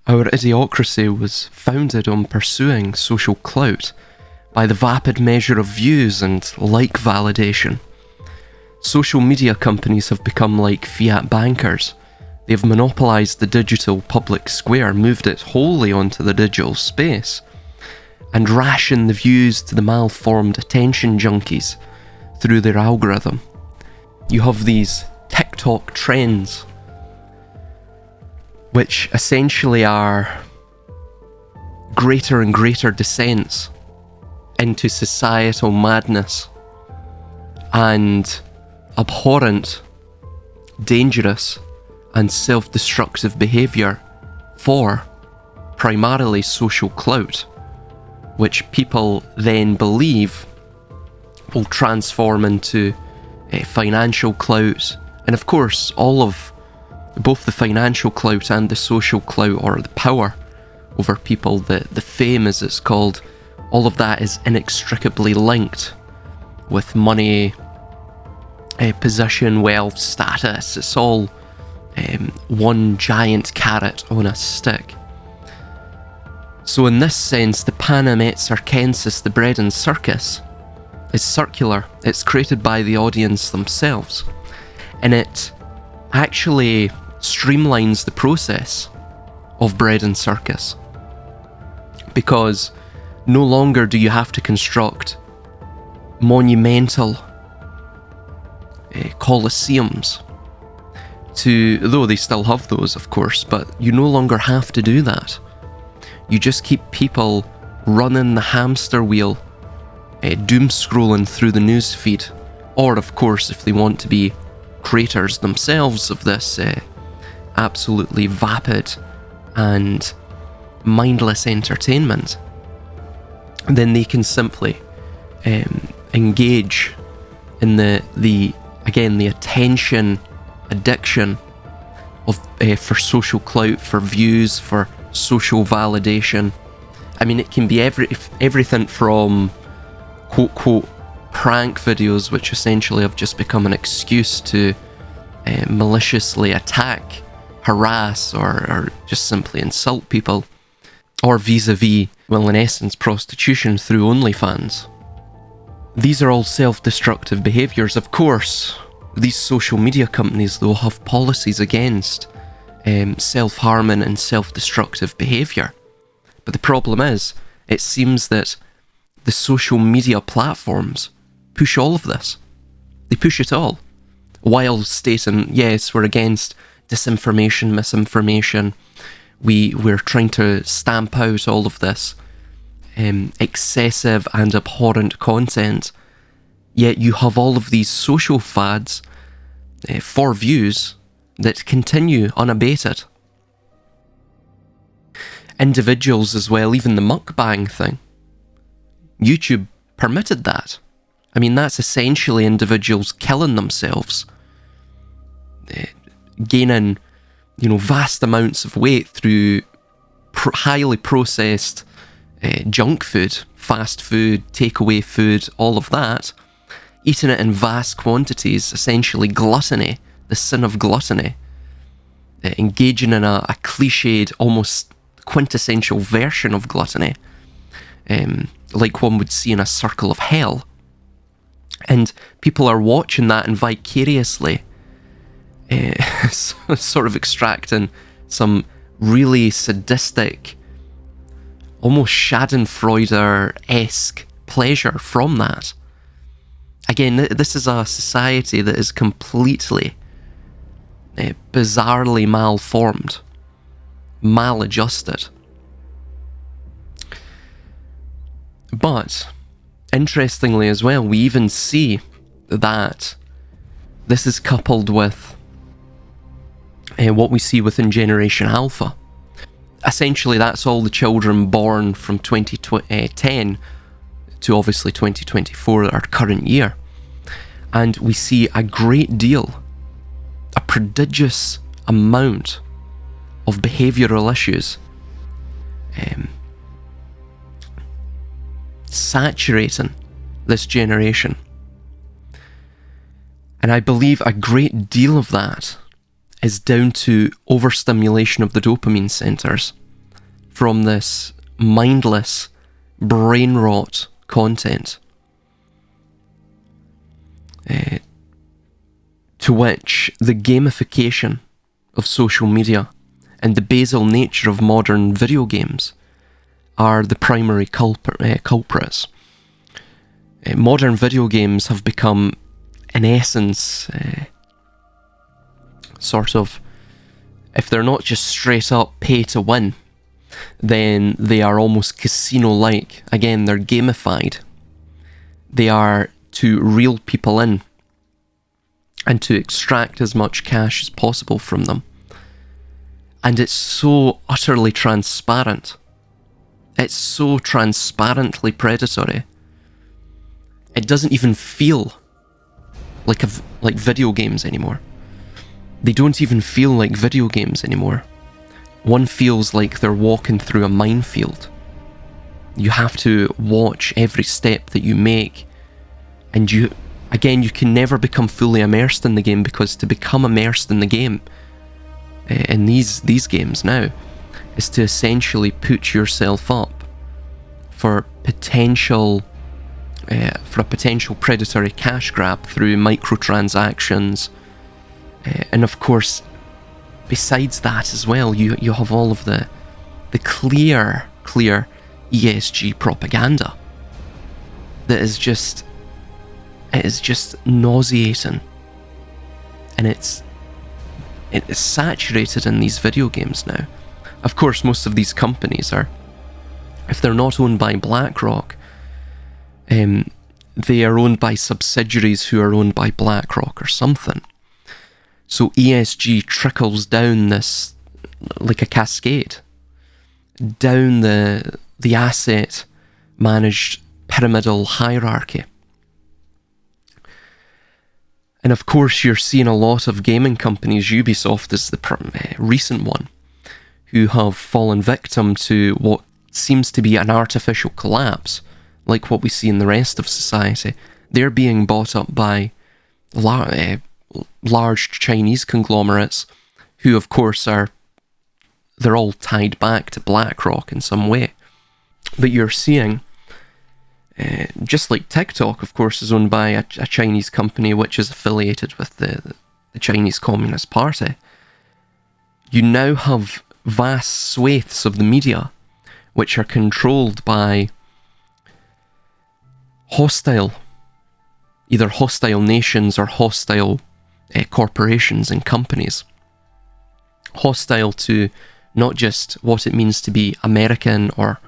Our idiocracy was founded on pursuing social clout by the vapid measure of views and like validation. Social media companies have become like fiat bankers. They've monopolised the digital public square, moved it wholly onto the digital space, and ration the views to the malformed attention junkies through their algorithm. You have these TikTok trends, which essentially are greater and greater descents into societal madness and abhorrent, dangerous, and self-destructive behaviour for primarily social clout, which people then believe will transform into financial clout, and of course all of both the financial clout and the social clout, or the power over people, the fame as it's called, all of that is inextricably linked with money, position, wealth, status. It's all one giant carrot on a stick. So in this sense, the panem et circenses, the bread and circus, is circular. It's created by the audience themselves, and it actually streamlines the process of bread and circus, because no longer do you have to construct monumental coliseums though they still have those, of course, but you no longer have to do that. You just keep people running the hamster wheel, doom scrolling through the news feed, or of course if they want to be creators themselves of this absolutely vapid and mindless entertainment, then they can simply engage in the attention addiction of for social clout, for views, for social validation. I mean, it can be everything from quote prank videos, which essentially have just become an excuse to maliciously attack, harass, or just simply insult people, or vis-a-vis, well, in essence, prostitution through OnlyFans. These are all self-destructive behaviours. Of course, these social media companies, though, have policies against self-harming and self-destructive behaviour. But the problem is, it seems that the social media platforms push all of this. They push it all, while stating, yes, we're against disinformation, misinformation. We're trying to stamp out all of this excessive and abhorrent content. Yet you have all of these social fads for views that continue unabated. Individuals as well, even the mukbang thing. YouTube permitted that. I mean, that's essentially individuals killing themselves, gaining, vast amounts of weight through highly processed junk food, fast food, takeaway food, all of that, eating it in vast quantities, essentially gluttony, the sin of gluttony, engaging in a cliched, almost quintessential version of gluttony, like one would see in a circle of hell. And people are watching that and vicariously sort of extracting some really sadistic, almost Schadenfreude-esque pleasure from that. Again, this is a society that is completely, bizarrely malformed, maladjusted. But, interestingly as well, we even see that this is coupled with what we see within Generation Alpha. Essentially, that's all the children born from 2010 to obviously 2024, our current year. And we see a great deal, a prodigious amount of behavioural issues saturating this generation. And I believe a great deal of that is down to overstimulation of the dopamine centres. from this mindless, brain rot content, to which the gamification of social media and the basal nature of modern video games are the primary culprits. Modern video games have become, in essence, sort of, if they're not just straight up pay to win, then they are almost casino-like. Again, they're gamified. They are to reel people in and to extract as much cash as possible from them. And it's so utterly transparent. It's so transparently predatory. It doesn't even feel like video games anymore. They don't even feel like video games anymore. One feels like they're walking through a minefield. You have to watch every step that you make, and you can never become fully immersed in the game, because to become immersed in the game, in these games now, is to essentially put yourself up for a potential predatory cash grab through microtransactions, and of course, besides that as well, you have all of the clear ESG propaganda that is just nauseating, and it is saturated in these video games now. Of course, most of these companies are, if they're not owned by BlackRock, they are owned by subsidiaries who are owned by BlackRock or something. So ESG trickles down this like a cascade, down the asset managed pyramidal hierarchy. And of course, you're seeing a lot of gaming companies, Ubisoft is the recent one, who have fallen victim to what seems to be an artificial collapse, like what we see in the rest of society. They're being bought up by large Chinese conglomerates, who of course they're all tied back to BlackRock in some way. But you're seeing, just like TikTok, of course, is owned by a Chinese company which is affiliated with the Chinese Communist Party. You now have vast swathes of the media which are controlled by either hostile nations or hostile corporations and companies. Hostile to not just what it means to be American or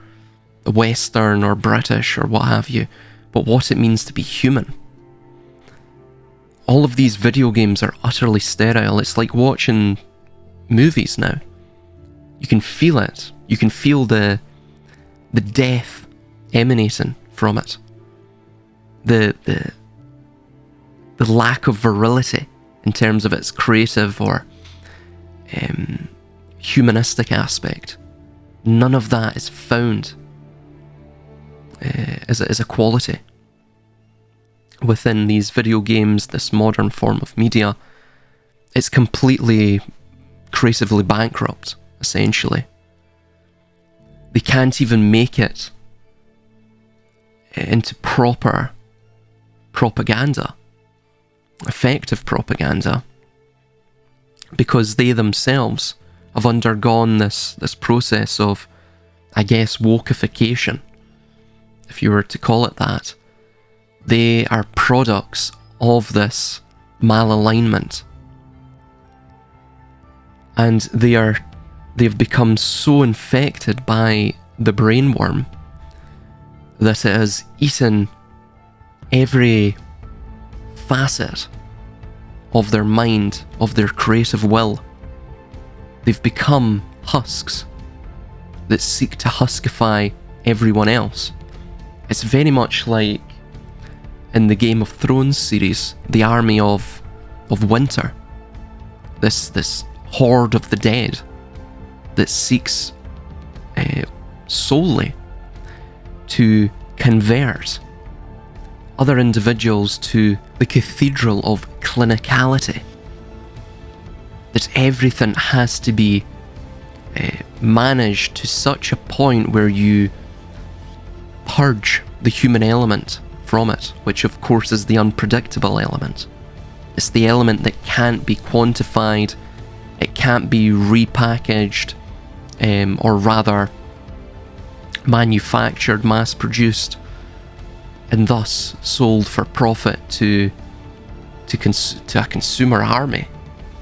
Western or British or what have you, but what it means to be human. All of these video games are utterly sterile. It's like watching movies now. You can feel it. You can feel the death emanating from it. The lack of virility in terms of its creative or humanistic aspect. None of that is found as a quality within these video games, this modern form of media. It's completely creatively bankrupt, essentially. They can't even make it into proper propaganda, effective propaganda, because they themselves have undergone this process of, I guess, wokeification, if you were to call it that. They are products of this malalignment, and they've become so infected by the brainworm that it has eaten every facet of their mind, of their creative will. They've become husks that seek to huskify everyone else. It's very much like in the Game of Thrones series, the army of winter. This horde of the dead that seeks solely to convert other individuals to the cathedral of clinicality. That everything has to be manage to such a point where you purge the human element from it, which of course is the unpredictable element. It's the element that can't be quantified, it can't be repackaged, or rather manufactured, mass-produced, and thus sold for profit to a consumer army,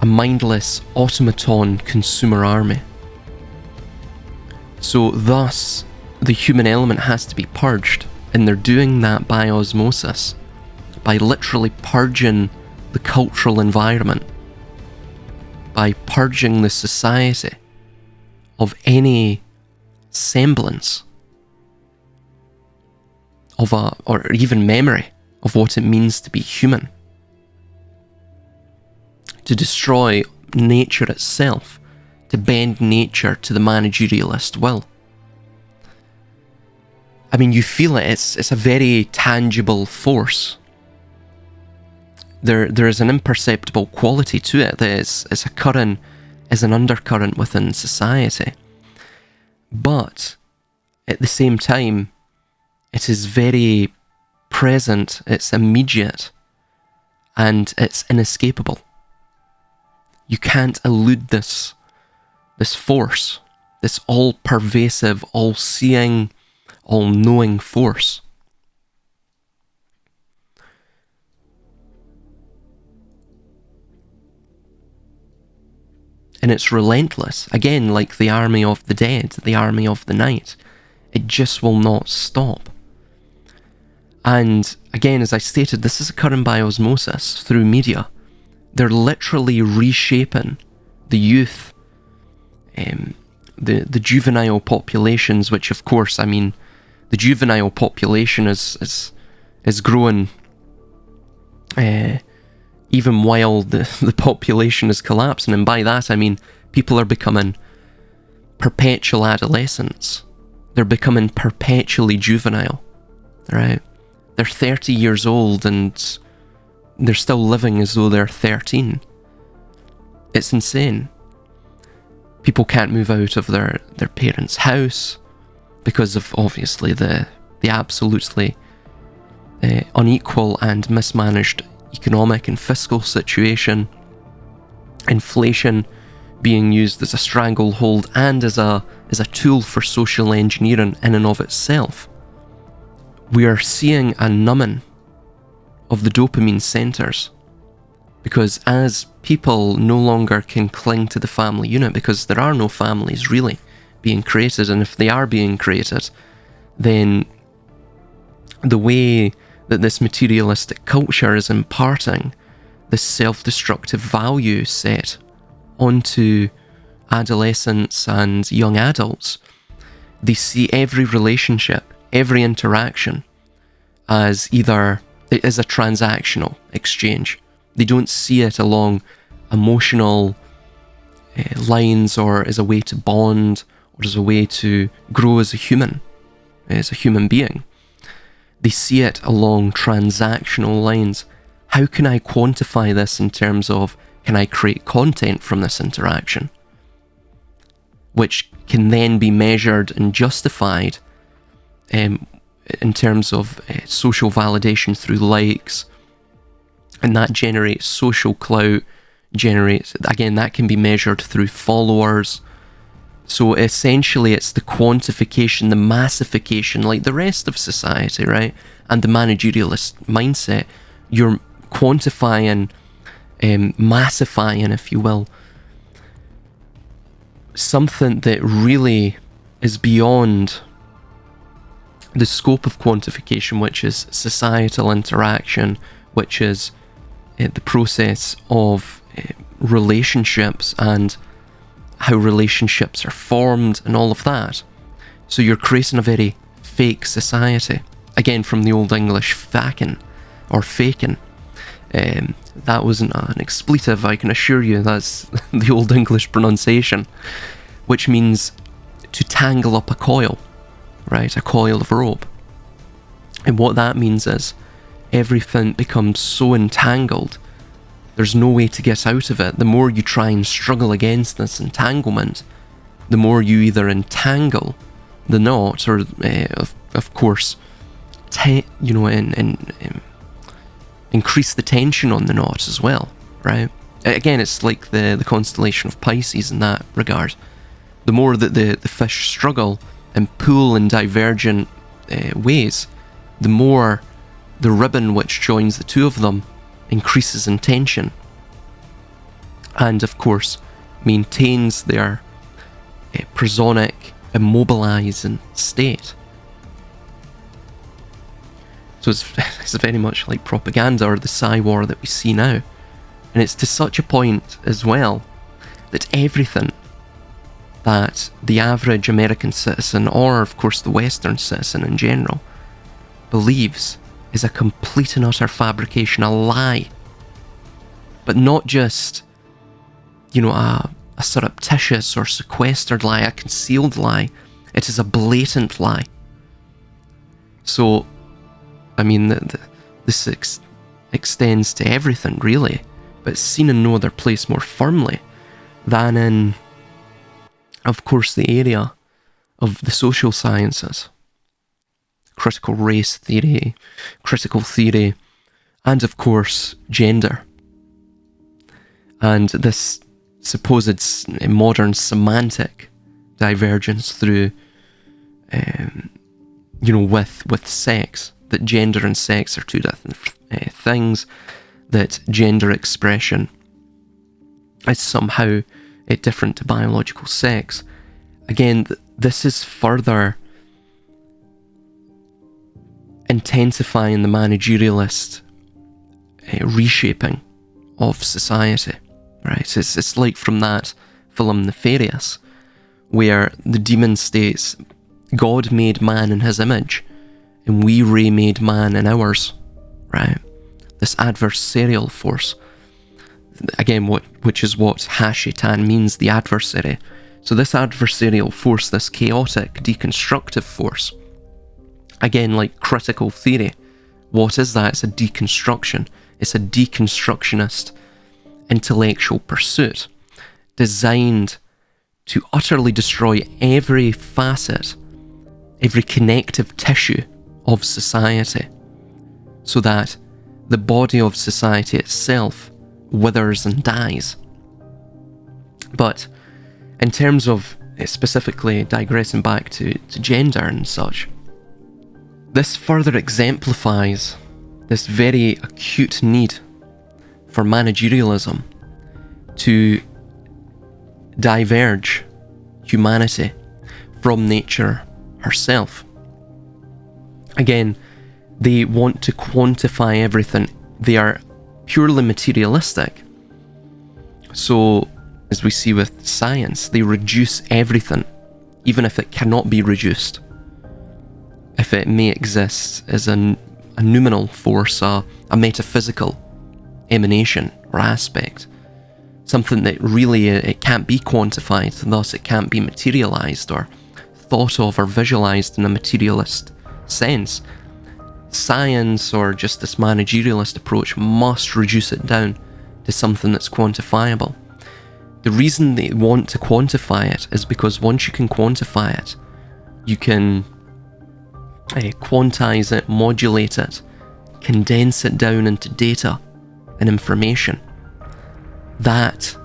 a mindless automaton consumer army. So thus, the human element has to be purged, and they're doing that by osmosis, by literally purging the cultural environment, by purging the society of any semblance of or even memory of what it means to be human, to destroy nature itself, to bend nature to the managerialist will. I mean, you feel it, it's a very tangible force. There is an imperceptible quality to it that is occurring as an undercurrent within society. But at the same time, it is very present, it's immediate, and it's inescapable. You can't elude this force, this all-pervasive, all-seeing, all-knowing force. And it's relentless, again, like the army of the dead, the army of the night. It just will not stop. And again, as I stated, this is occurring by osmosis through media. They're literally reshaping the youth, the juvenile populations, which of course, I mean, the juvenile population is growing even while the population is collapsing. And by that I mean people are becoming perpetual adolescents. They're becoming perpetually juvenile, right? They're 30 years old and they're still living as though they're 13. It's insane. People can't move out of their parents' house because of obviously the absolutely unequal and mismanaged economic and fiscal situation. Inflation being used as a stranglehold and as a tool for social engineering in and of itself. We are seeing a numbing of the dopamine centers, because as people no longer can cling to the family unit, because there are no families really being created, and if they are being created, then the way that this materialistic culture is imparting this self-destructive value set onto adolescents and young adults, they see every relationship, every interaction as either a transactional exchange. They don't see it along emotional lines, or as a way to bond, or as a way to grow as a human being. They see it along transactional lines. How can I quantify this in terms of, can I create content from this interaction? Which can then be measured and justified in terms of social validation through likes, and that generates social clout, again, that can be measured through followers. So essentially it's the quantification, the massification, like the rest of society, right? And the managerialist mindset. You're quantifying, massifying, if you will, something that really is beyond the scope of quantification, which is societal interaction, which is the process of relationships and how relationships are formed and all of that. So you're creating a very fake society. Again, from the Old English faken or faken. That wasn't an expletive, I can assure you. That's the Old English pronunciation, which means to tangle up a coil, right? A coil of rope. And what that means is everything becomes so entangled, there's no way to get out of it. The more you try and struggle against this entanglement, the more you either entangle the knot or, of course, increase the tension on the knot as well, right? Again, it's like the constellation of Pisces in that regard. The more that the fish struggle and pull in divergent ways, the more the ribbon which joins the two of them increases in tension, and of course maintains their prosonic, immobilizing state. So it's very much like propaganda, or the Psy War that we see now. And it's to such a point as well that everything that the average American citizen, or of course the Western citizen in general, believes is a complete and utter fabrication, a lie. But not just, a surreptitious or sequestered lie, a concealed lie. It is a blatant lie. So, I mean, this extends to everything, really, but it's seen in no other place more firmly than in, of course, the area of the social sciences. Critical race theory, critical theory, and of course, gender. And this supposed modern semantic divergence through, with sex, that gender and sex are two different things, that gender expression is somehow different to biological sex. Again, this is further intensifying the managerialist reshaping of society, right? It's like from that film Nefarious, where the demon states, God made man in his image, and we remade man in ours, right? This adversarial force, again, which is what Hashitan means, the adversary. So this adversarial force, this chaotic, deconstructive force, again, like critical theory, what is that? It's a deconstruction. It's a deconstructionist intellectual pursuit designed to utterly destroy every facet, every connective tissue of society, so that the body of society itself withers and dies. But in terms of specifically digressing back to gender and such, this further exemplifies this very acute need for managerialism to diverge humanity from nature herself. Again, they want to quantify everything. They are purely materialistic. So, as we see with science, they reduce everything, even if it cannot be reduced. If it may exist as a noumenal force, a metaphysical emanation or aspect, something that really it can't be quantified, and thus it can't be materialized or thought of or visualized in a materialist sense. Science, or just this managerialist approach, must reduce it down to something that's quantifiable. The reason they want to quantify it is because once you can quantify it, you can quantize it, modulate it, condense it down into data and information that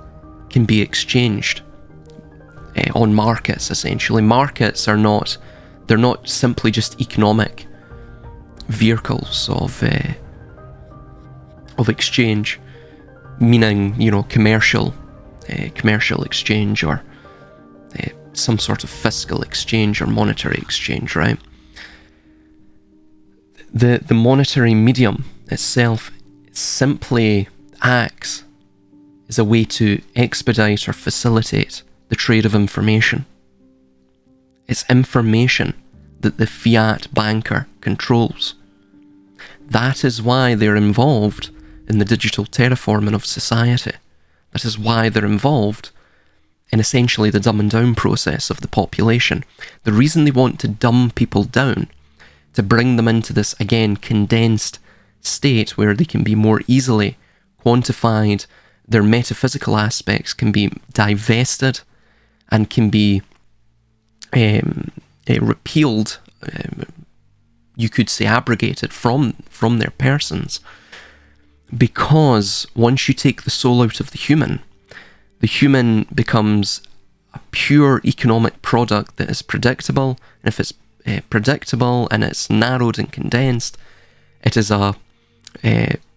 can be exchanged on markets. Essentially, markets are they're not simply just economic vehicles of exchange, meaning commercial exchange, or some sort of fiscal exchange or monetary exchange, right? The monetary medium itself simply acts as a way to expedite or facilitate the trade of information. It's information that the fiat banker controls. That is why they're involved in the digital terraforming of society. That is why they're involved in essentially the dumbing down process of the population. The reason they want to dumb people down, to bring them into this, again, condensed state where they can be more easily quantified, their metaphysical aspects can be divested and can be repealed, you could say abrogated from their persons, because once you take the soul out of the human becomes a pure economic product that is predictable. And if it's predictable and it's narrowed and condensed, it is a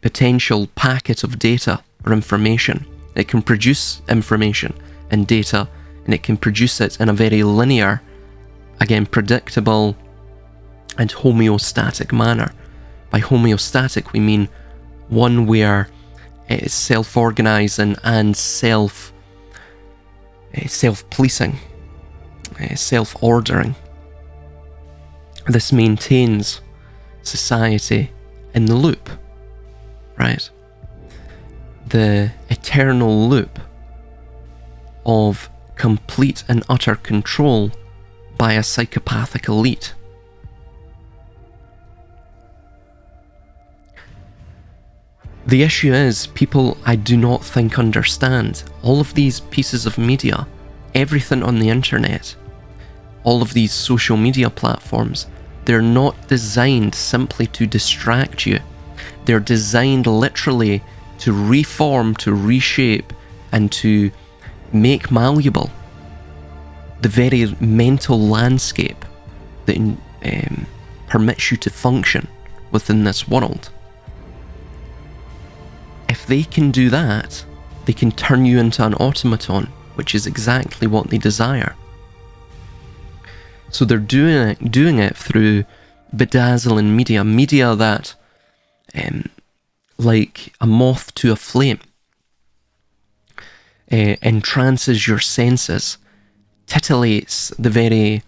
potential packet of data or information. It can produce information and data, and it can produce it in a very linear, again, predictable and homeostatic manner. By homeostatic, we mean one where it's self-organizing and self-policing, self-ordering. This maintains society in the loop, right? The eternal loop of complete and utter control by a psychopathic elite. The issue is, people, I do not think, understand all of these pieces of media, everything on the internet, all of these social media platforms. They're not designed simply to distract you. They're designed literally to reform, to reshape, and to make malleable the very mental landscape that permits you to function within this world. If they can do that, they can turn you into an automaton, which is exactly what they desire. So they're doing it through bedazzling media that, like a moth to a flame, entrances your senses, titillates the very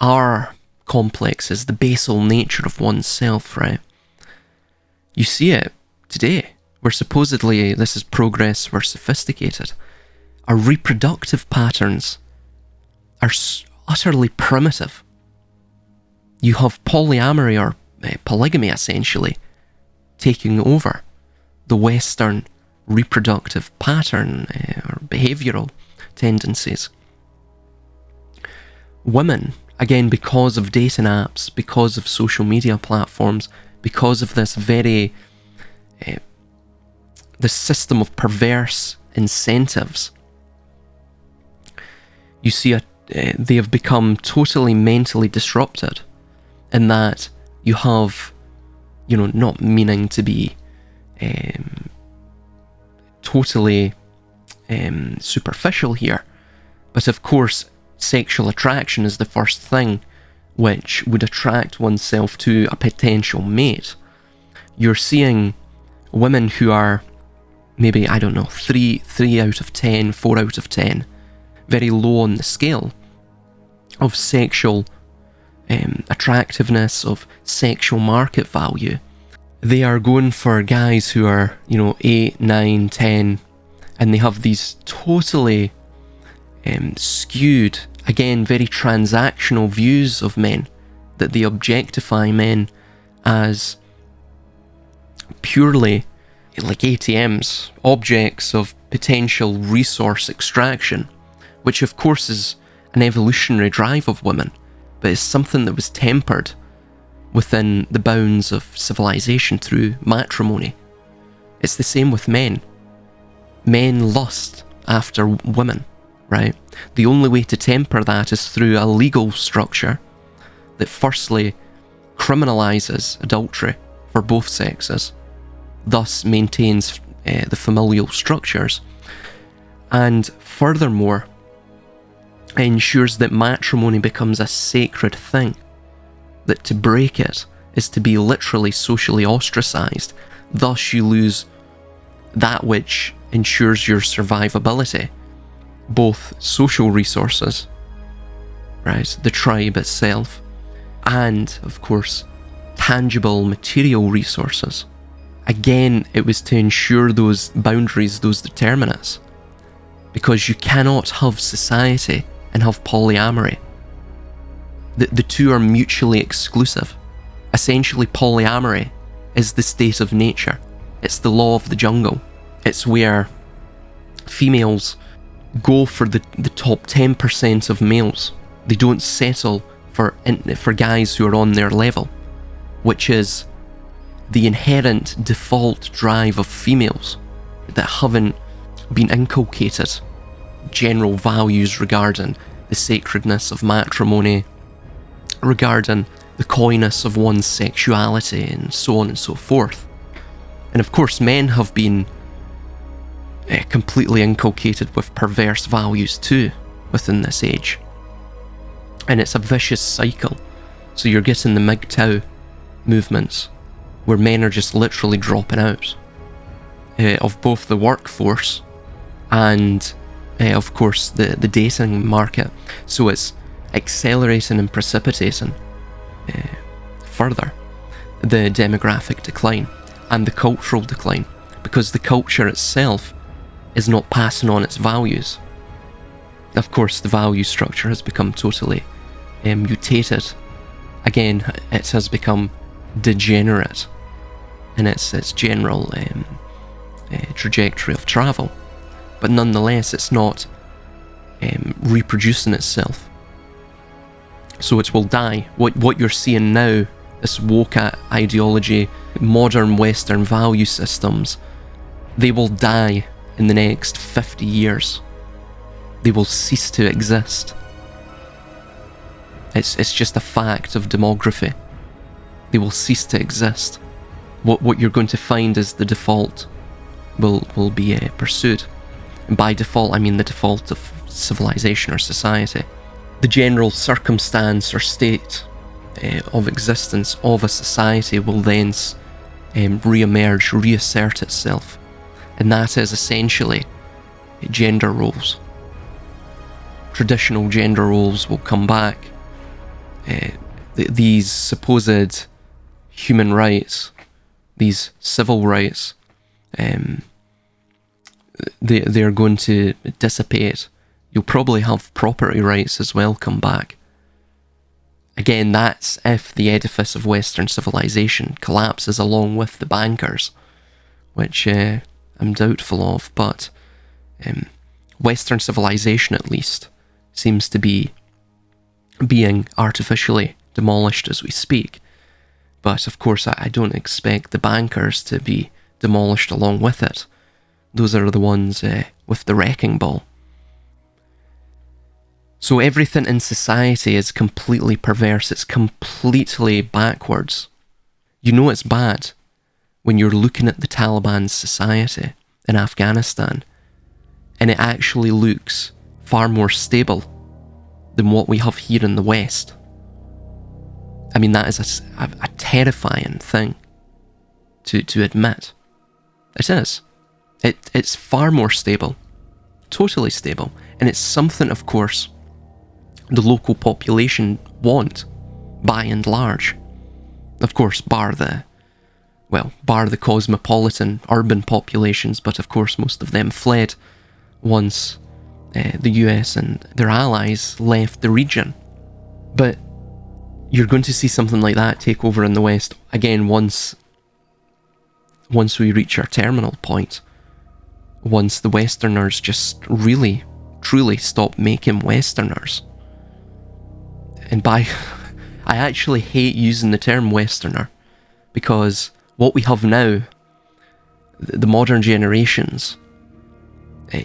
R complexes, the basal nature of oneself, right? You see it today, where supposedly this is progress, we're sophisticated. Our reproductive patterns are utterly primitive. You have polyamory or polygamy essentially taking over the Western reproductive pattern or behavioural tendencies. Women, again, because of dating apps, because of social media platforms, because of this very the system of perverse incentives, you see they have become totally mentally disrupted, in that you have, not meaning to be totally superficial here, but of course sexual attraction is the first thing which would attract oneself to a potential mate. You're seeing women who are maybe, 3 out of 10, 4 out of 10, very low on the scale of sexual attractiveness, of sexual market value. They are going for guys who are, 8, 9, 10, and they have these totally skewed, again, very transactional views of men, that they objectify men as purely like ATMs, objects of potential resource extraction, which of course is an evolutionary drive of women, but is something that was tempered within the bounds of civilization through matrimony. It's the same with men. Men lust after women, right? The only way to temper that is through a legal structure that firstly criminalizes adultery for both sexes, thus maintains the familial structures, and furthermore ensures that matrimony becomes a sacred thing, that to break it is to be literally socially ostracized. Thus you lose that which ensures your survivability, both social resources, right, the tribe itself, and of course tangible material resources. Again, it was to ensure those boundaries, those determinants, because you cannot have society and have polyamory. The two are mutually exclusive. Essentially, polyamory is the state of nature. It's the law of the jungle. It's where females go for the top 10% of males. They don't settle for guys who are on their level, which is the inherent default drive of females that haven't been inculcated general values regarding the sacredness of matrimony, regarding the coyness of one's sexuality, and so on and so forth. And of course, men have been completely inculcated with perverse values too within this age. And it's a vicious cycle. So you're getting the MGTOW movements where men are just literally dropping out of both the workforce and of course the dating market. So it's accelerating and precipitating further the demographic decline and the cultural decline, because the culture itself is not passing on its values. Of course, the value structure has become totally mutated. Again, it has become degenerate in its general trajectory of travel, but nonetheless it's not reproducing itself, so it will die. What you're seeing now, this woke ideology, modern Western value systems, they will die in the next 50 years. They will cease to exist. It's just a fact of demography. They will cease to exist. What you're going to find is the default will be pursued. And by default, I mean the default of civilization or society. The general circumstance or state of existence of a society will then re-emerge, reassert itself. And that is essentially gender roles. Traditional gender roles will come back. These supposed human rights, these civil rights, they're going to dissipate. You'll probably have property rights as well come back. Again, that's if the edifice of Western civilization collapses along with the bankers, which I'm doubtful of, but Western civilization at least seems to be being artificially demolished as we speak. But of course, I don't expect the bankers to be demolished along with it. Those are the ones with the wrecking ball. So everything in society is completely perverse. It's completely backwards. You know it's bad when you're looking at the Taliban's society in Afghanistan, and it actually looks far more stable than what we have here in the West. I mean, that is a terrifying thing to admit. It is. It's far more stable. Totally stable. And it's something, of course, the local population want, by and large. Of course, bar the cosmopolitan urban populations, but of course most of them fled once the US and their allies left the region. But you're going to see something like that take over in the West again once we reach our terminal point. Once the Westerners just really, truly stop making Westerners. And I actually hate using the term Westerner, because what we have now, the modern generations,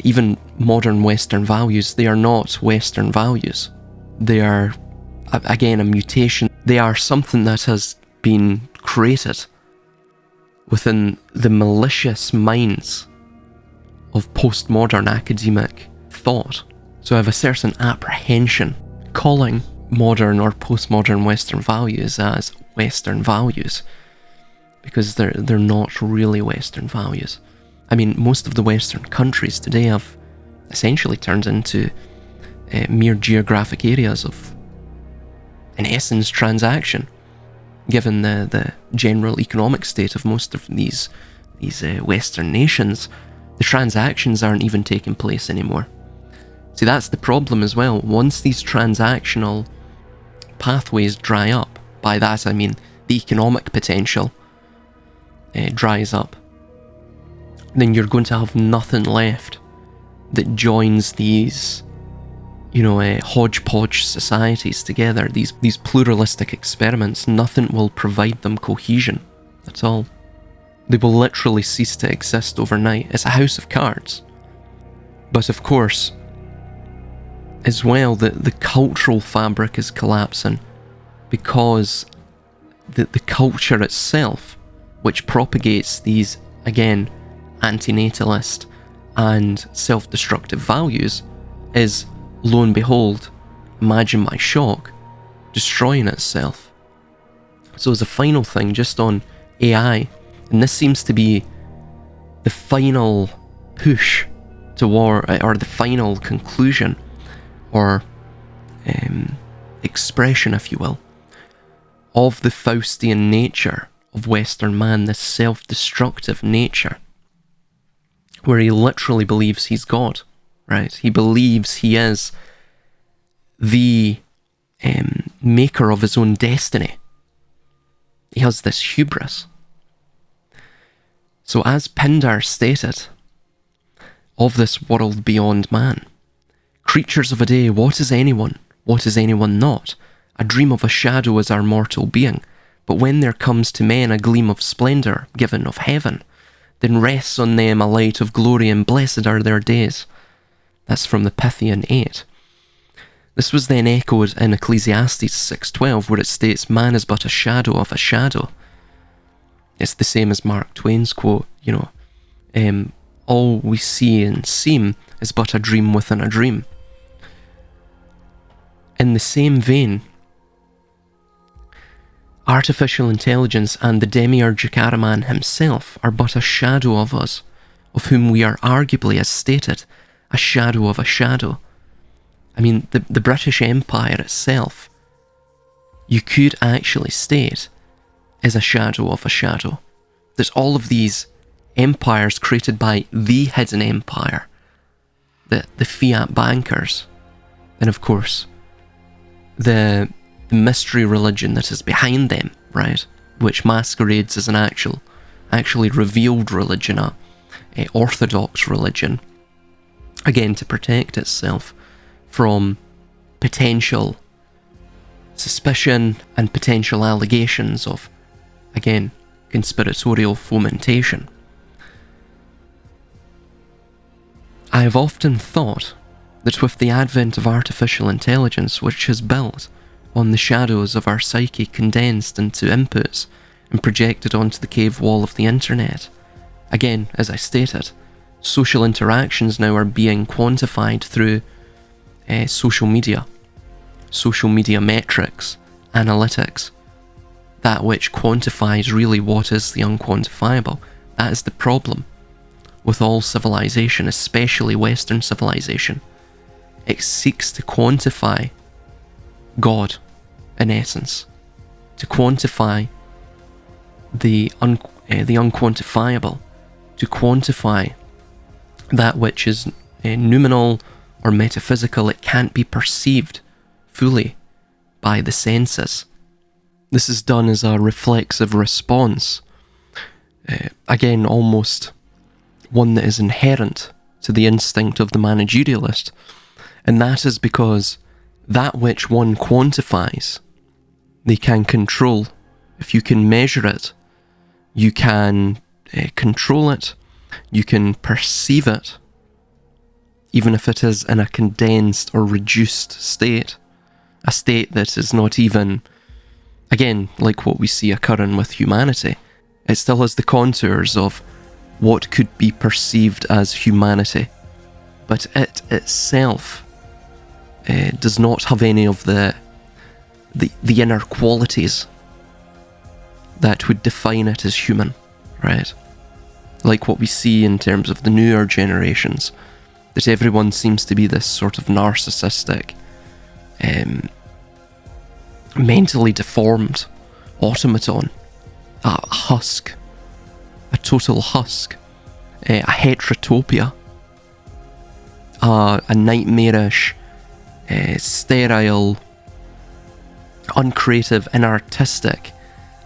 even modern Western values, they are not Western values. They are, again, a mutation. They are something that has been created within the malicious minds of postmodern academic thought. So I have a certain apprehension calling modern or postmodern Western values as Western values, because they're not really Western values. I mean, most of the Western countries today have essentially turned into mere geographic areas of, in essence, transaction, given the general economic state of most of these Western nations. The transactions aren't even taking place anymore. See, that's the problem as well. Once these transactional pathways dry up, by that I mean the economic potential dries up, then you're going to have nothing left that joins these, hodgepodge societies together, these pluralistic experiments, nothing will provide them cohesion at all. They will literally cease to exist overnight. It's a house of cards. But of course, as well, the cultural fabric is collapsing because the culture itself, which propagates these, again, antinatalist and self-destructive values, is, lo and behold, imagine my shock, destroying itself. So as a final thing, just on AI, and this seems to be the final push toward, or the final conclusion, or expression, if you will, of the Faustian nature of Western man, this self-destructive nature, where he literally believes he's God, right? He believes he is the maker of his own destiny. He has this hubris. So as Pindar stated, of this world beyond man, creatures of a day, what is anyone? What is anyone not? A dream of a shadow is our mortal being, but when there comes to men a gleam of splendour given of heaven, then rests on them a light of glory, and blessed are their days. That's from the Pythian 8. This was then echoed in Ecclesiastes 6:12, where it states, man is but a shadow of a shadow. It's the same as Mark Twain's quote, all we see and seem is but a dream within a dream. In the same vein, artificial intelligence and the demiurgic Ahriman himself are but a shadow of us, of whom we are arguably, as stated, a shadow of a shadow. I mean, the British Empire itself, you could actually state, is a shadow of a shadow. There's all of these empires created by the hidden empire, the fiat bankers, and of course, the mystery religion that is behind them, right? Which masquerades as an actually revealed religion, a orthodox religion, again to protect itself from potential suspicion and potential allegations of, again, conspiratorial fomentation. I have often thought that with the advent of artificial intelligence, which is built on the shadows of our psyche condensed into inputs and projected onto the cave wall of the internet, again, as I stated, social interactions now are being quantified through social media metrics, analytics, that which quantifies really what is the unquantifiable. That is the problem with all civilization, especially Western civilization. It seeks to quantify God, in essence, to quantify the unquantifiable, to quantify that which is noumenal or metaphysical. It can't be perceived fully by the senses. This is done as a reflexive response, again, almost one that is inherent to the instinct of the managerialist, and that is because that which one quantifies, they can control. If you can measure it, you can control it, you can perceive it, even if it is in a condensed or reduced state, a state that is not even, again, like what we see occurring with humanity. It still has the contours of what could be perceived as humanity, but it itself does not have any of the inner qualities that would define it as human, right? Like what we see in terms of the newer generations, that everyone seems to be this sort of narcissistic, mentally deformed automaton, a husk, a total husk, a heterotopia, a nightmarish, sterile, uncreative, inartistic,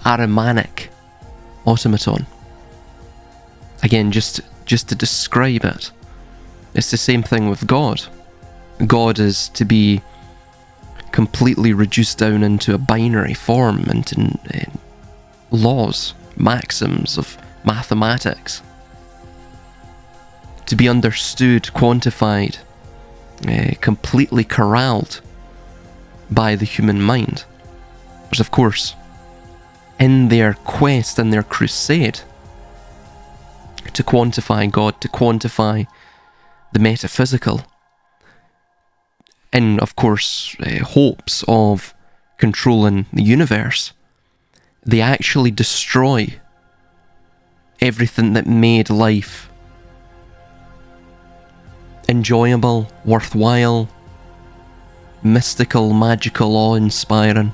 Ahrimanic automaton. Again, just to describe it, it's the same thing with God. God is to be completely reduced down into a binary form, into laws, maxims of mathematics, to be understood, quantified, completely corralled by the human mind. But of course, in their quest, in their crusade to quantify God, to quantify the metaphysical, in, of course, hopes of controlling the universe, they actually destroy everything that made life enjoyable, worthwhile, mystical, magical, awe-inspiring.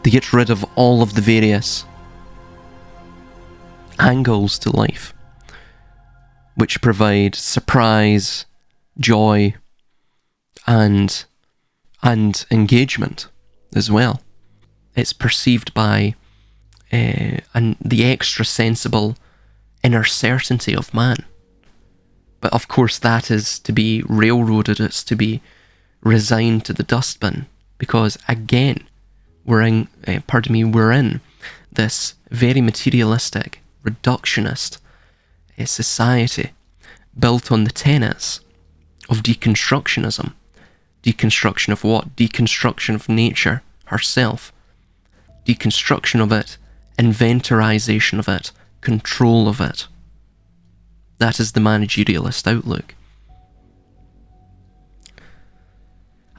They get rid of all of the various angles to life, which provide surprise, joy, and engagement as well. It's perceived by and the extra sensible inner certainty of man. But of course that is to be railroaded, it's to be resigned to the dustbin, because again, we're in this very materialistic, reductionist society built on the tenets of deconstructionism. Deconstruction of what? Deconstruction of nature herself. Deconstruction of it, inventorization of it, control of it. That is the managerialist outlook.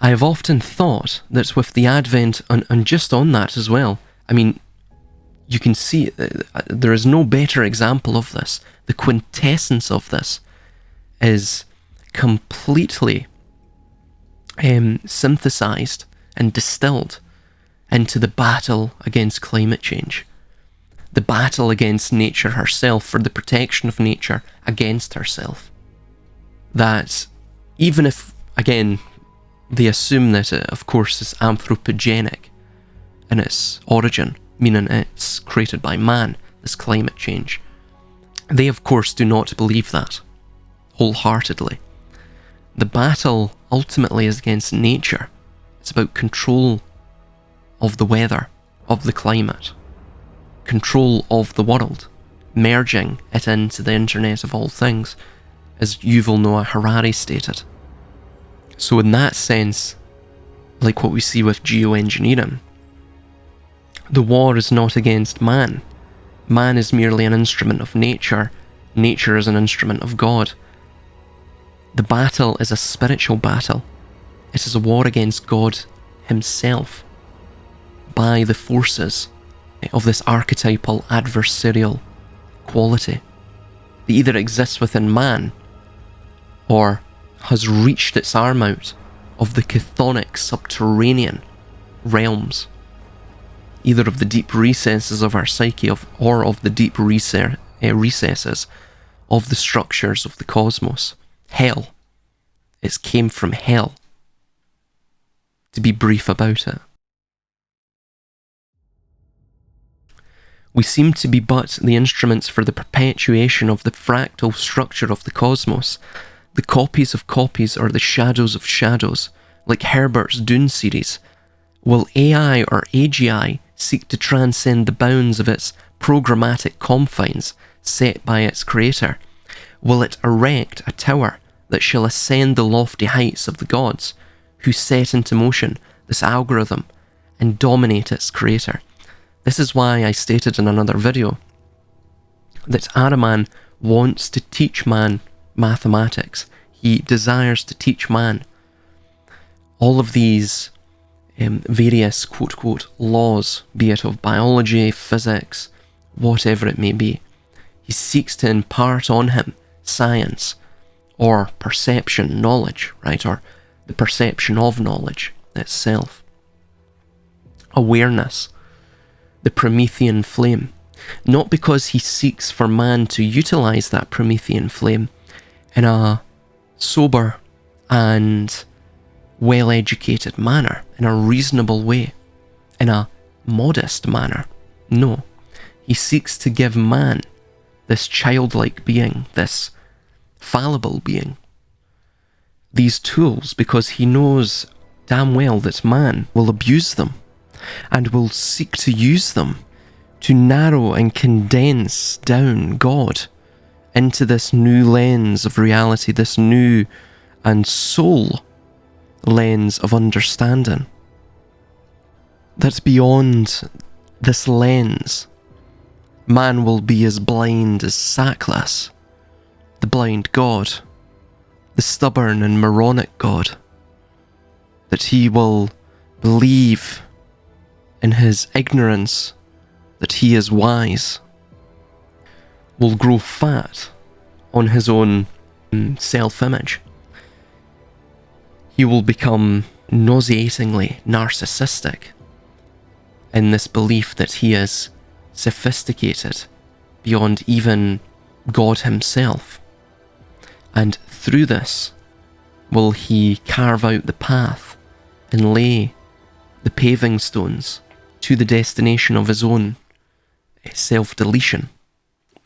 I have often thought that with the advent, and just on that as well, I mean, you can see there is no better example of this. The quintessence of this is completely synthesized and distilled into the battle against climate change. The battle against nature herself, for the protection of nature against herself. That even if, again, they assume that it, of course, is anthropogenic in its origin, meaning it's created by man, this climate change. They, of course, do not believe that wholeheartedly. The battle ultimately is against nature. It's about control of the weather, of the climate, control of the world, merging it into the Internet of all things, as Yuval Noah Harari stated. So in that sense, like what we see with geoengineering, the war is not against man. Man is merely an instrument of nature. Nature is an instrument of God. The battle is a spiritual battle. It is a war against God himself by the forces of this archetypal adversarial quality that either exists within man or has reached its arm out of the chthonic subterranean realms, either of the deep recesses of our psyche or of the deep recesses of the structures of the cosmos. Hell. It came from hell, to be brief about it. We seem to be but the instruments for the perpetuation of the fractal structure of the cosmos, the copies of copies or the shadows of shadows, like Herbert's Dune series. Will AI or AGI seek to transcend the bounds of its programmatic confines set by its creator? Will it erect a tower that shall ascend the lofty heights of the gods, who set into motion this algorithm and dominate its creator? This is why I stated in another video that Ahriman wants to teach man mathematics. He desires to teach man all of these various quote-quote laws, be it of biology, physics, whatever it may be. He seeks to impart on him science or perception, knowledge, right? Or the perception of knowledge itself. Awareness. The Promethean flame. Not because he seeks for man to utilize that Promethean flame in a sober and well-educated manner, in a reasonable way, in a modest manner. No. He seeks to give man, this childlike being, this fallible being, these tools because he knows damn well that man will abuse them and will seek to use them to narrow and condense down God into this new lens of reality, this new and soul lens of understanding. That's beyond this lens. Man will be as blind as Sackless, the blind God, the stubborn and moronic God, that he will believe in his ignorance that he is wise, will grow fat on his own self-image. He will become nauseatingly narcissistic in this belief that he is sophisticated beyond even God himself. And through this will he carve out the path and lay the paving stones to the destination of his own self-deletion,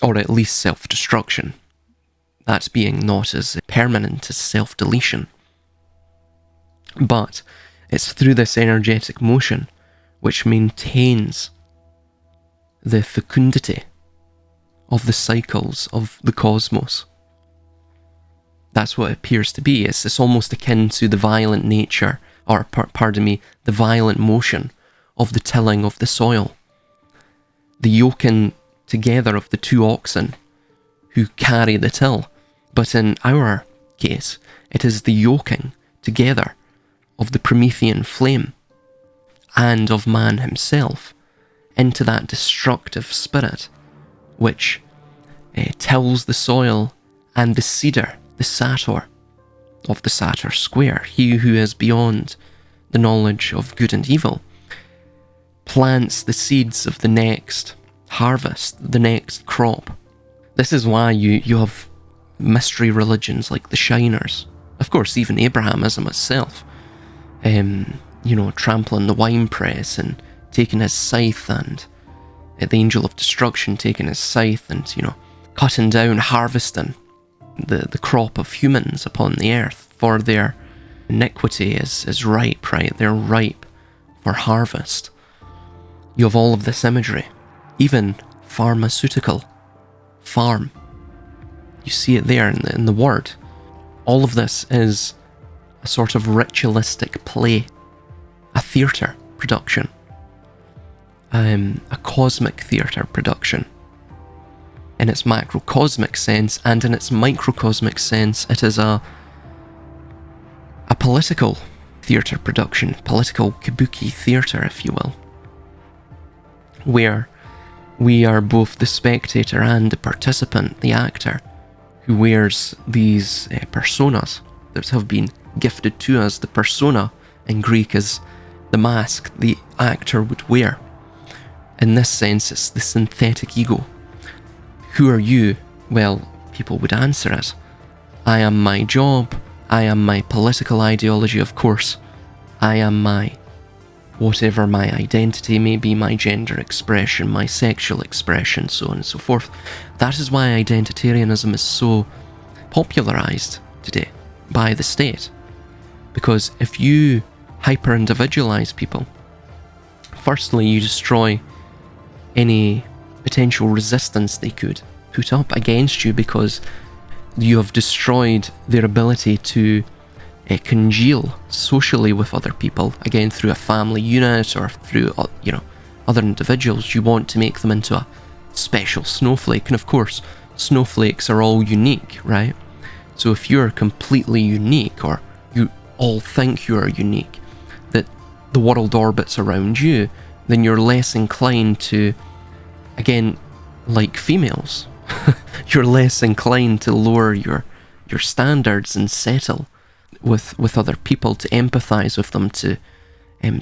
or at least self-destruction, that being not as permanent as self-deletion. But it's through this energetic motion which maintains the fecundity of the cycles of the cosmos. That's what it appears to be. It's almost akin to the violent nature, or the violent motion of the tilling of the soil. The yoking together of the two oxen who carry the till. But in our case, it is the yoking together of the Promethean flame and of man himself into that destructive spirit which tills the soil, and the cedar, the satyr of the satyr square, he who is beyond the knowledge of good and evil, plants the seeds of the next harvest, the next crop. This is why you have mystery religions like the Shiners. Of course, even Abrahamism itself, trampling the winepress and taking his scythe, and the angel of destruction taking his scythe and, cutting down, harvesting the crop of humans upon the earth, for their iniquity is ripe, right? They're ripe for harvest. You have all of this imagery, even pharmaceutical, farm. You see it there in the word. All of this is a sort of ritualistic play, a theatre production, a cosmic theatre production. In its macrocosmic sense, and in its microcosmic sense, it is a political theatre production, political kabuki theatre, if you will, where we are both the spectator and the participant, the actor, who wears these personas that have been gifted to us. The persona in Greek is the mask the actor would wear. In this sense, it's the synthetic ego. Who are you? Well, people would answer it. I am my job. I am my political ideology, of course. I am my whatever my identity may be, my gender expression, my sexual expression, so on and so forth. That is why identitarianism is so popularized today by the state. Because if you hyper-individualize people, firstly, you destroy any potential resistance they could put up against you, because you have destroyed their ability to congeal socially with other people, again through a family unit or through other individuals. You want to make them into a special snowflake, and of course snowflakes are all unique, right? So if you're completely unique, or you all think you are unique, that the world orbits around you, then you're less inclined to, again, like females, you're less inclined to lower your standards and settle with other people, to empathize with them, to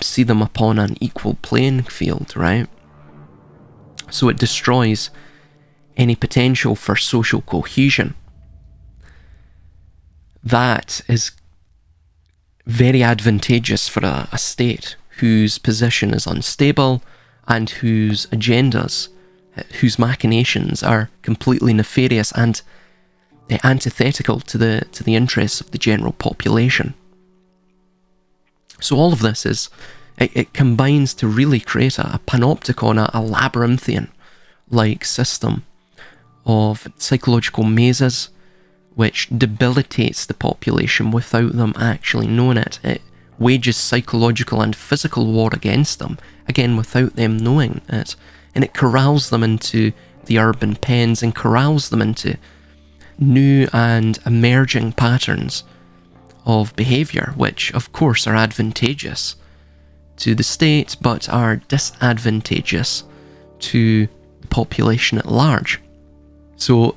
see them upon an equal playing field, right? So it destroys any potential for social cohesion. That is very advantageous for a state whose position is unstable and whose agendas, whose machinations are completely nefarious and antithetical to the interests of the general population. So all of this is, it combines to really create a panopticon, a labyrinthian-like system of psychological mazes, which debilitates the population without them actually knowing it. It wages psychological and physical war against them, again without them knowing it. And it corrals them into the urban pens and corrals them into new and emerging patterns of behaviour, which of course are advantageous to the state but are disadvantageous to the population at large. So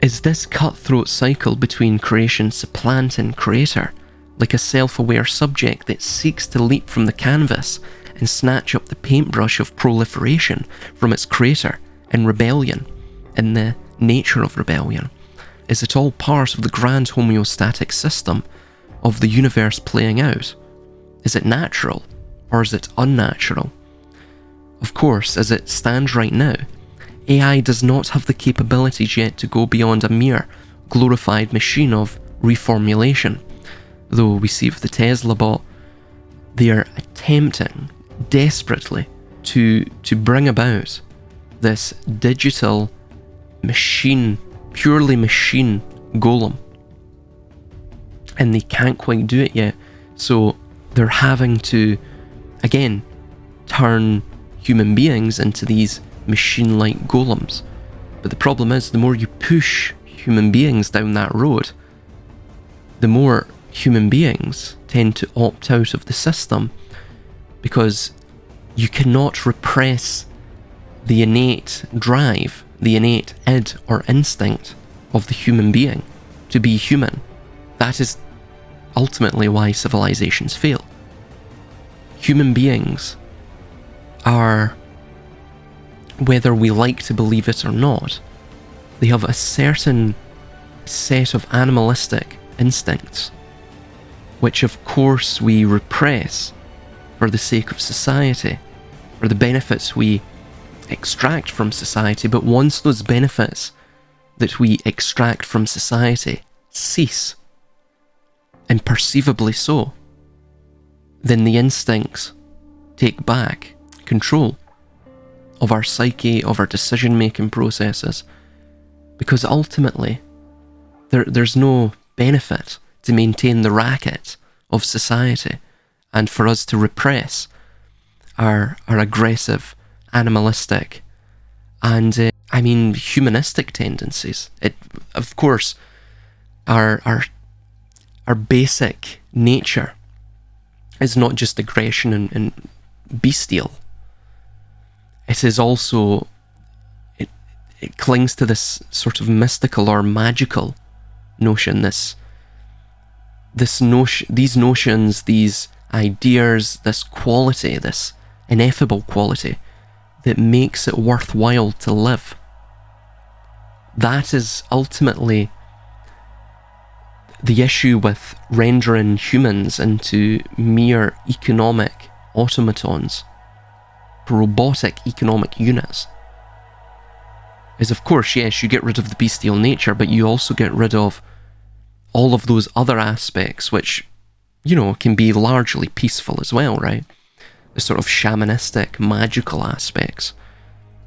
is this cutthroat cycle between creation, supplant and creator like a self-aware subject that seeks to leap from the canvas and snatch up the paintbrush of proliferation from its creator in rebellion, in the nature of rebellion? Is it all part of the grand homeostatic system of the universe playing out? Is it natural or is it unnatural? Of course, as it stands right now, AI does not have the capabilities yet to go beyond a mere glorified machine of reformulation. Though we see with the Tesla bot, they are attempting desperately to bring about this digital machine, purely machine golem. And they can't quite do it yet. So they're having to, again, turn human beings into these machine-like golems. But the problem is, the more you push human beings down that road, the more human beings tend to opt out of the system, because you cannot repress the innate drive, the innate id or instinct of the human being to be human. That is ultimately why civilizations fail. Human beings are, whether we like to believe it or not, they have a certain set of animalistic instincts, which of course we repress for the sake of society, for the benefits we extract from society. But once those benefits that we extract from society cease, and perceivably so, then the instincts take back control of our psyche, of our decision-making processes, because ultimately there's no benefit to maintain the racket of society and for us to repress our aggressive, animalistic, and humanistic tendencies. It, of course, our basic nature is not just aggression and bestial. It is also, it clings to this sort of mystical or magical notion, these notions, these ideas, this quality, this ineffable quality that makes it worthwhile to live. That is ultimately the issue with rendering humans into mere economic automatons, robotic economic units. Is, of course, yes, you get rid of the bestial nature, but you also get rid of all of those other aspects which, can be largely peaceful as well, right? The sort of shamanistic, magical aspects.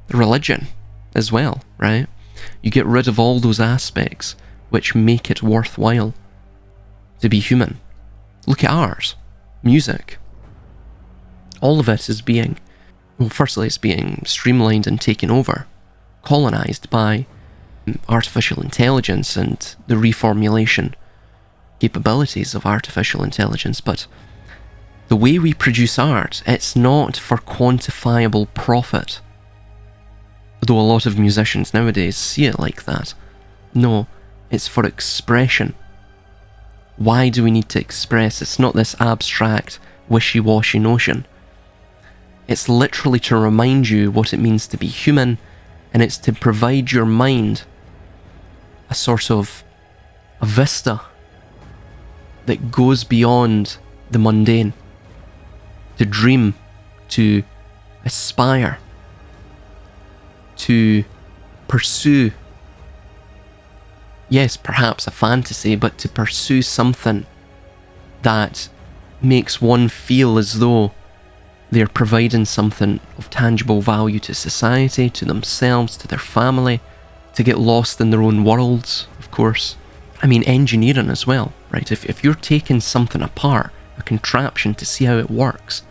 Religion as well, right? You get rid of all those aspects which make it worthwhile to be human. Look at art, music. All of it is being, well, firstly, it's being streamlined and taken over, colonized by artificial intelligence and the reformulation capabilities of artificial intelligence. But the way we produce art, it's not for quantifiable profit, though a lot of musicians nowadays see it like that. No, it's for expression. Why do we need to express? It's not this abstract, wishy-washy notion. It's literally to remind you what it means to be human, and it's to provide your mind a sort of a vista that goes beyond the mundane, to dream, to aspire, to pursue yes, perhaps a fantasy, but to pursue something that makes one feel as though they're providing something of tangible value to society, to themselves, to their family, to get lost in their own worlds, of course. I mean, engineering as well, right? If you're taking something apart, a contraption, to see how it works,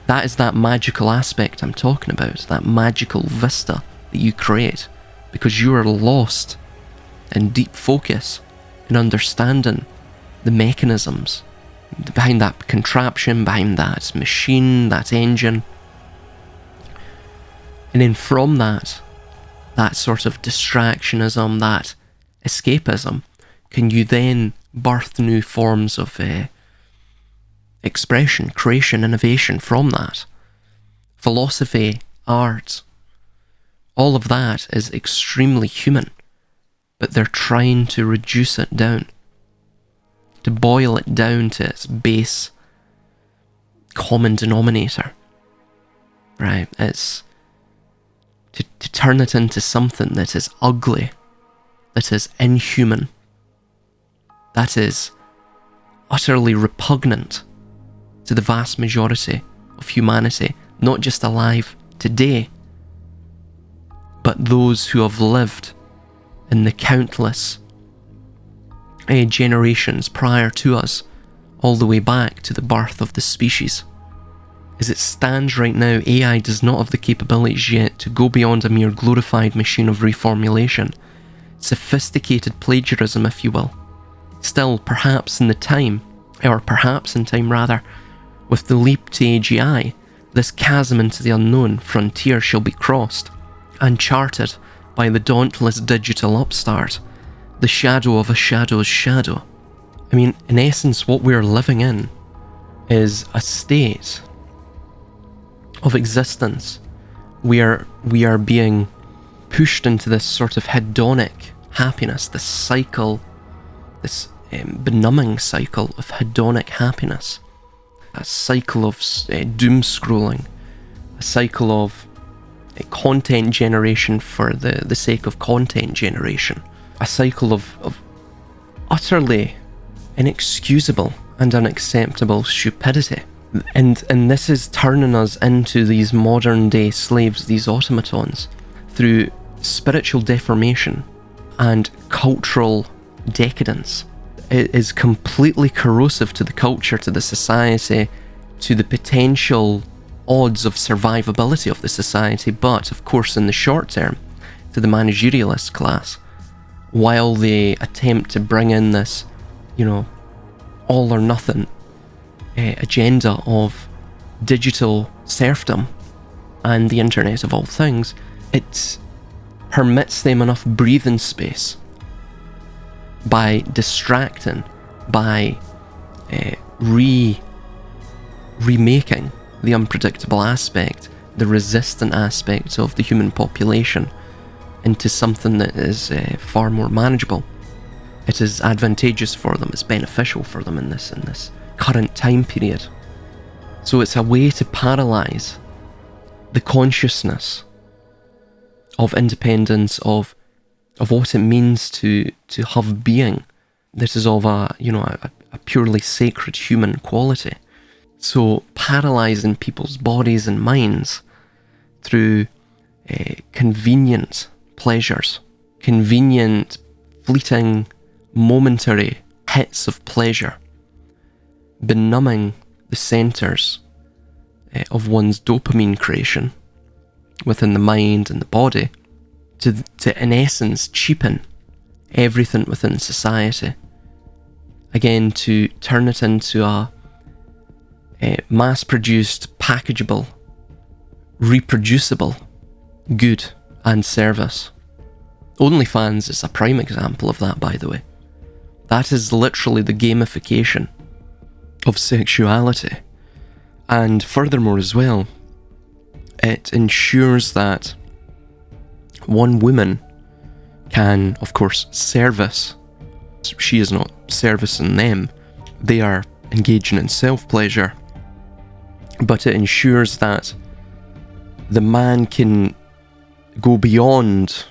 that is that magical aspect I'm talking about, that magical vista that you create, because you are lost in deep focus in understanding the mechanisms behind that contraption, behind that machine, that engine. And then from that sort of distractionism, that escapism, can you then birth new forms of expression, creation, innovation from that? Philosophy, art, all of that is extremely human, but they're trying to reduce it down, to boil it down to its base common denominator, right? It's to turn it into something that is ugly, that is inhuman, that is utterly repugnant to the vast majority of humanity, not just alive today, but those who have lived in the countless generations prior to us, all the way back to the birth of the species. As it stands right now, AI does not have the capabilities yet to go beyond a mere glorified machine of reformulation, sophisticated plagiarism, if you will. Still, perhaps in time, with the leap to AGI, this chasm into the unknown frontier shall be crossed, and charted by the dauntless digital upstart, the shadow of a shadow's shadow. I mean, in essence, what we're living in is a state of existence. We are being pushed into this sort of hedonic happiness, this cycle, this benumbing cycle of hedonic happiness, a cycle of doom scrolling, a cycle of content generation for the sake of content generation, a cycle of utterly inexcusable and unacceptable stupidity. And this is turning us into these modern day slaves, these automatons, through spiritual deformation and cultural decadence. It is completely corrosive to the culture, to the society, to the potential odds of survivability of the society, but of course in the short term, to the managerialist class, while they attempt to bring in this, all or nothing agenda of digital serfdom and the internet of all things. It permits them enough breathing space by distracting, by remaking the unpredictable aspect, the resistant aspect of the human population into something that is far more manageable. It is advantageous for them, it's beneficial for them in this current time period. So it's a way to paralyze the consciousness of independence, of what it means to have being that is of a purely sacred human quality. So paralyzing people's bodies and minds through convenient pleasures, convenient, fleeting, momentary hits of pleasure, benumbing the centers of one's dopamine creation within the mind and the body, to in essence cheapen everything within society. Again, to turn it into a mass-produced, packageable, reproducible good and service. OnlyFans is a prime example of that, by the way. That is literally the gamification of sexuality. And furthermore as well, it ensures that one woman can, of course, service. She is not servicing them. They are engaging in self-pleasure. But it ensures that the man can go beyond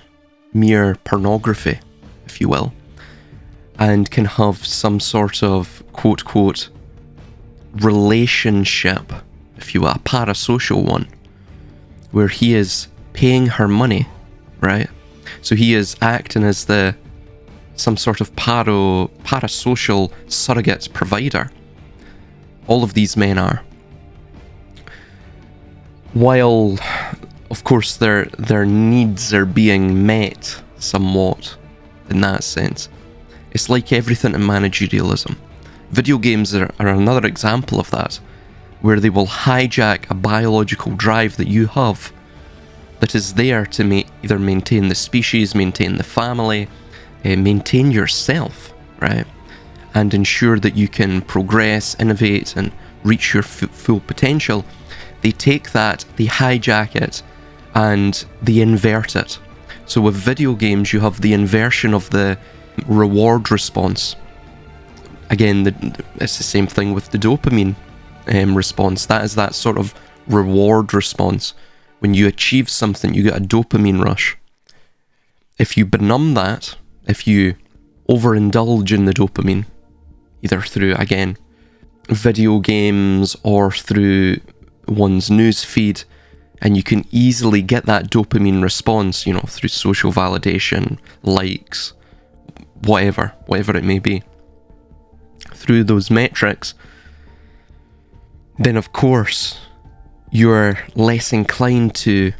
mere pornography, if you will, and can have some sort of quote relationship, if you will, a parasocial one, where he is paying her money, right? So he is acting as some sort of parasocial surrogate provider. All of these men are. While, of course, their needs are being met somewhat in that sense. It's like everything in managerialism. Video games are another example of that, where they will hijack a biological drive that you have that is there to either maintain the species, maintain the family, maintain yourself, right? And ensure that you can progress, innovate, and reach your full potential. They take that, they hijack it, and they invert it. So with video games, you have the inversion of the reward response. Again, it's the same thing with the dopamine response. That is that sort of reward response. When you achieve something, you get a dopamine rush. If you benumb that, if you overindulge in the dopamine, either through, again, video games or through one's news feed, and you can easily get that dopamine response, through social validation, likes, whatever it may be, through those metrics, then of course you're less inclined to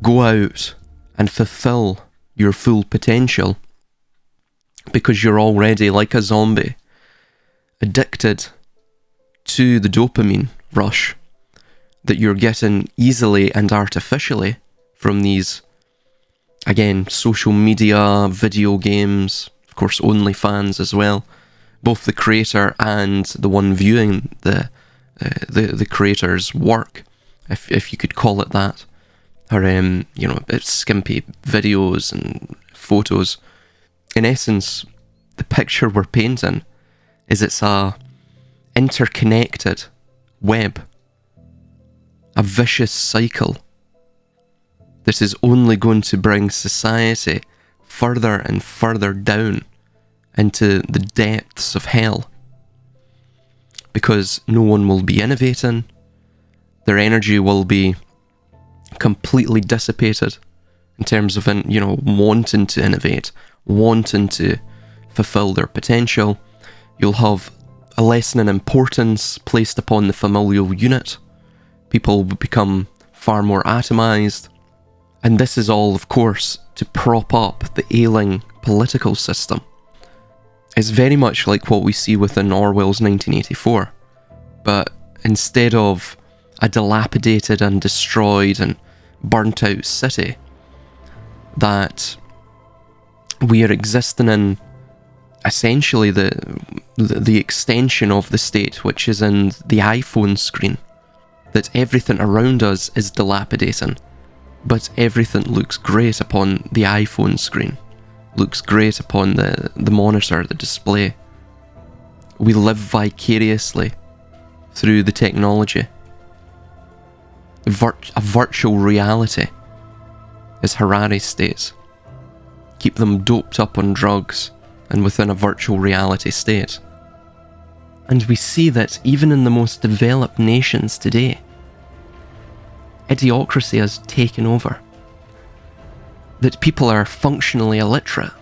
go out and fulfill your full potential, because you're already like a zombie, addicted to the dopamine rush that you're getting easily and artificially from these, again, social media, video games, of course OnlyFans as well, both the creator and the one viewing the creator's work, if you could call it that, or it's skimpy videos and photos. In essence, the picture we're painting is it's a interconnected web, a vicious cycle that is only going to bring society further and further down into the depths of hell, because no one will be innovating, their energy will be completely dissipated in terms of wanting to innovate, wanting to fulfill their potential. You'll have a lessening importance placed upon the familial unit. People will become far more atomized, and this is all, of course, to prop up the ailing political system. It's very much like what we see within Orwell's 1984, but instead of a dilapidated and destroyed and burnt out city, that we are existing in essentially the extension of the state, which is in the iPhone screen, that everything around us is dilapidating, but everything looks great upon the iPhone screen, looks great upon the monitor, the display. We live vicariously through the technology. A virtual reality, as Harari states. Keep them doped up on drugs and within a virtual reality state. And we see that even in the most developed nations today, idiocracy has taken over. That people are functionally illiterate.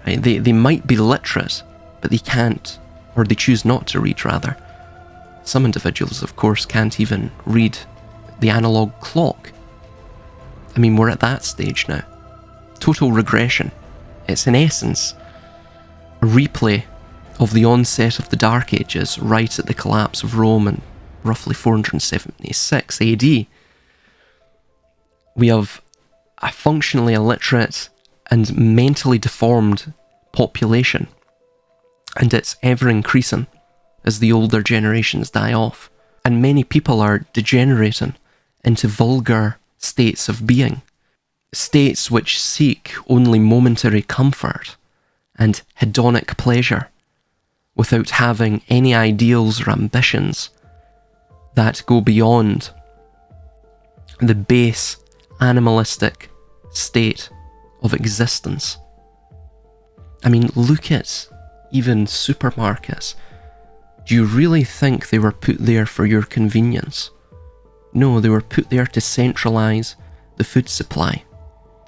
Right? They might be literate, but they can't, or they choose not to read, rather. Some individuals, of course, can't even read the analog clock. I mean, we're at that stage now. Total regression. It's in essence a replay of the onset of the Dark Ages right at the collapse of Rome in roughly 476 AD. We have a functionally illiterate and mentally deformed population, and it's ever increasing as the older generations die off, and many people are degenerating into vulgar states of being, states which seek only momentary comfort and hedonic pleasure without having any ideals or ambitions that go beyond the base animalistic state of existence. I mean, look at even supermarkets, do you really think they were put there for your convenience? No, they were put there to centralise the food supply.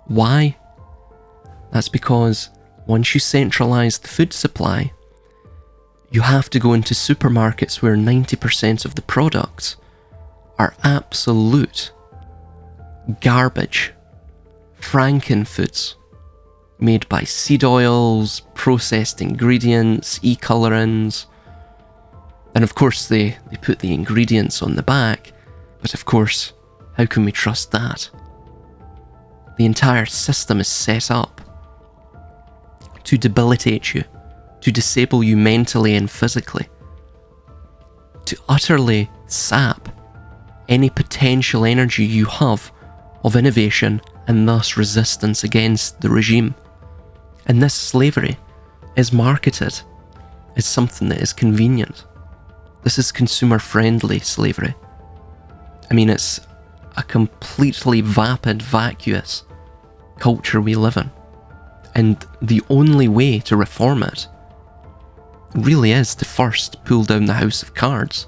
Why? That's because once you centralise the food supply, you have to go into supermarkets where 90% of the products are absolute garbage, frankenfoods, made by seed oils, processed ingredients, e-colorants. And of course they put the ingredients on the back, but of course, how can we trust that? The entire system is set up to debilitate you, to disable you mentally and physically, to utterly sap any potential energy you have of innovation and thus resistance against the regime. And this slavery is marketed as something that is convenient. This is consumer-friendly slavery. I mean, it's a completely vapid, vacuous culture we live in. And the only way to reform it really is to first pull down the house of cards.